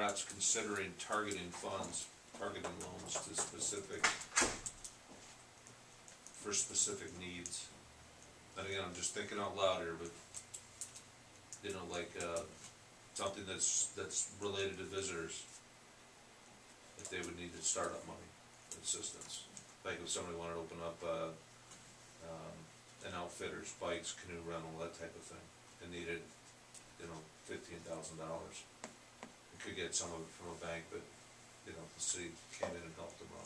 perhaps considering targeting funds, targeting loans to for specific needs. And again, I'm just thinking out loud here, but you know, like something that's related to visitors, if they would need startup money, assistance. Like if somebody wanted to open up an outfitters, bikes, canoe rental, that type of thing, and needed, you know, $15,000. We could get some of it from a bank, but you know, the city came in and helped them out.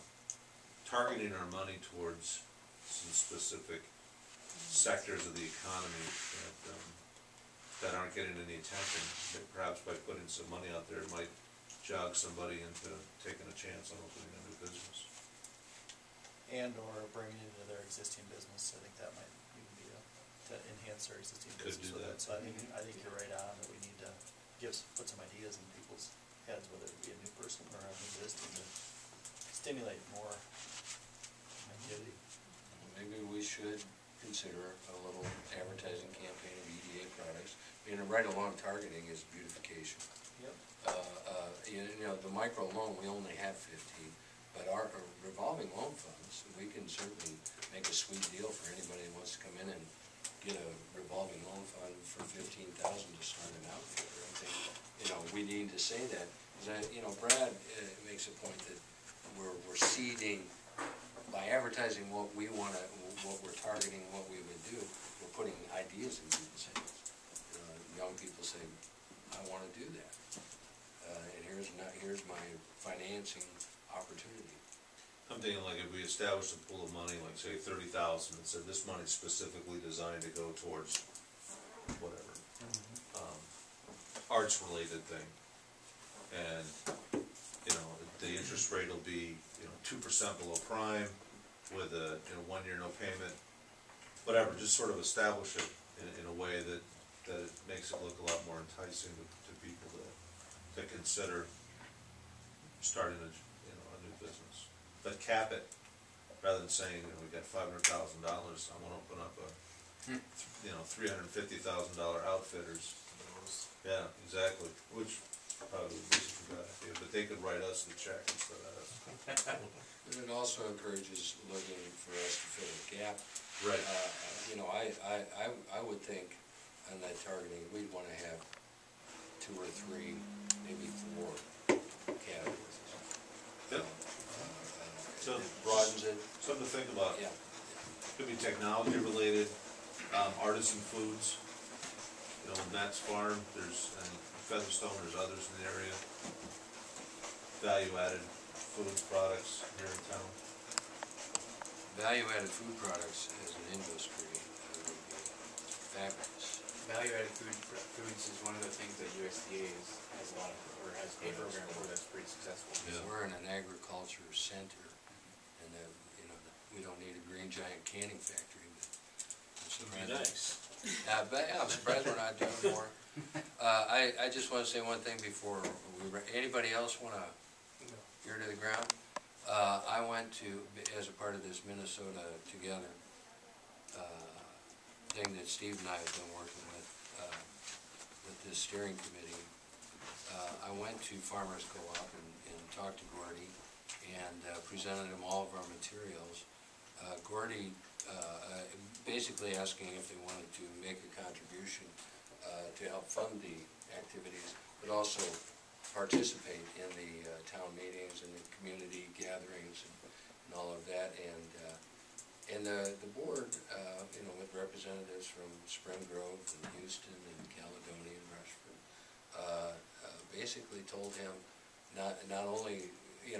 Targeting our money towards some specific sectors of the economy that aren't getting any attention, that perhaps by putting some money out there, it might jog somebody into taking a chance on opening a new business. And or bringing it into their existing business. I think that might even be to enhance their existing business with it. So I think you're right on that we need to put some ideas in people's heads, whether it be a new person or an existing, to stimulate more activity. Maybe we should consider a little advertising campaign of EDA products. You know, right along targeting is beautification. Yep. You know, the micro loan, we only have 15, but our revolving loan funds, we can certainly make a sweet deal for anybody who wants to come in and get a revolving loan fund for $15,000 to start an outfit. I think, you know, we need to say that, because you know, Brad makes a point that we're seeding by advertising what we want to, what we're targeting, what we would do. We're putting ideas in people's heads. Young people say, I want to do that, and here's my financing opportunity. I'm thinking like if we established a pool of money, like say 30,000, and said this money's specifically designed to go towards whatever, arts-related thing, and you know the interest rate will be 2% below prime, with a 1 year no payment, whatever. Just sort of establish it in a way that it makes it look a lot more enticing to people to consider starting a new business. But cap it, rather than saying we got $500,000. I want to open up a $350,000 outfitters. Yeah, exactly. Which probably would be a good idea, but they could write us the check instead of us. And it also encourages looking for us to fill a gap. Right. You know, I would think on that targeting, we'd want to have 2 or 3, maybe 4 categories. Yep. So it broadens it. Something to think about. Yeah. Could be technology related, artisan foods. You know, Matt's Farm, there's Featherstone, there's others in the area. Value-added food products here in town. Value-added food products as an industry would be fabulous. Value-added foods is one of the things that USDA has a lot of, or has a program for that's pretty successful. Yeah. We're in an agriculture center, and we don't need a green giant canning factory. That'd be nice. But I'm surprised we're not doing more. I just want to say one thing before anybody else want to ear to the ground. I went to, as a part of this Minnesota Together thing that Steve and I have been working with this steering committee. I went to Farmers Co-op and talked to Gordy and presented him all of our materials. Gordy basically asking if they wanted to make a contribution to help fund the activities, but also participate in the town meetings and the community gatherings and all of that. And the board, with representatives from Spring Grove and Houston and Caledonia and Rushford, basically told him not only the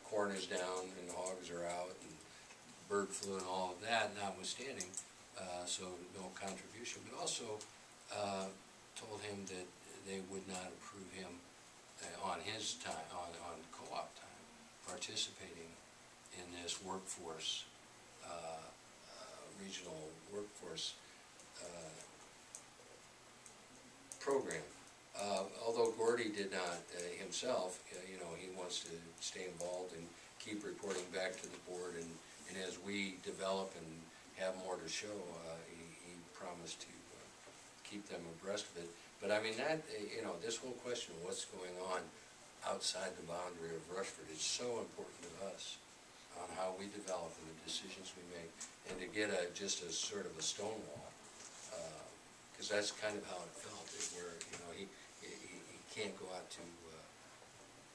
corn is down and the hogs are out and bird flu and all of that notwithstanding, so no contribution, but also told him that they would not approve him on his time, on co-op time, participating in this workforce, regional workforce program. Although Gordy did not himself, he wants to stay involved and keep reporting back to the board, and as we develop and have more to show, he promised to keep them abreast of it. But I mean, that, you know, this whole question of what's going on outside the boundary of Rushford is so important to us on how we develop and the decisions we make, and to get just a sort of a stonewall, because that's kind of how it felt, where, you know, he can't go out to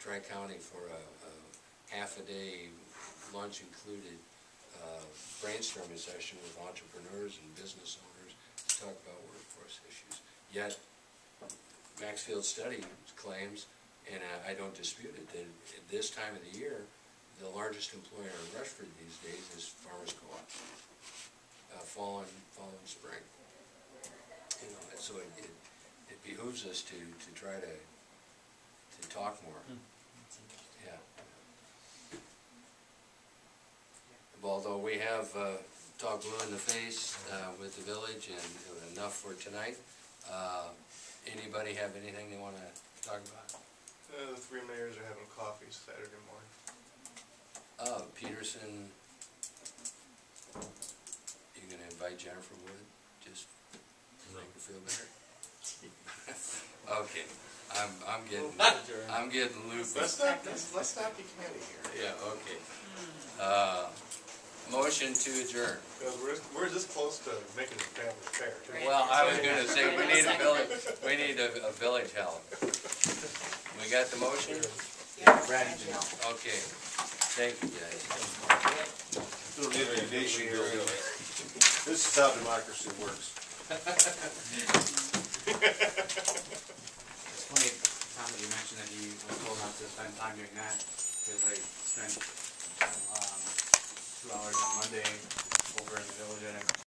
Tri-County for a half-a-day, lunch included, brainstorming session with entrepreneurs and business owners to talk about workforce issues. Yet, Maxfield study claims, and I don't dispute it, that at this time of the year, the largest employer in Rushford these days is Farmers Co-op, fall and spring. You know, and so it behooves us to try to talk more. Yeah. Although we have talked blue in the face with the village and enough for tonight. Anybody have anything they want to talk about? The three mayors are having coffee Saturday morning. Peterson, you gonna invite Jennifer Wood, just to make her feel better? Okay, I'm getting loopy. Let's not be catty here. Yeah, okay. Motion to adjourn. Because we're this close to making the family fair, too. Well, I was gonna say, we need a village help. We got the motion? Brad, you know. Okay, thank you guys. We don't need any nation building. This is how democracy works. It's funny, Tom, that you mentioned that you were told not to spend time doing that, because I spent 2 hours on Monday over in the village at a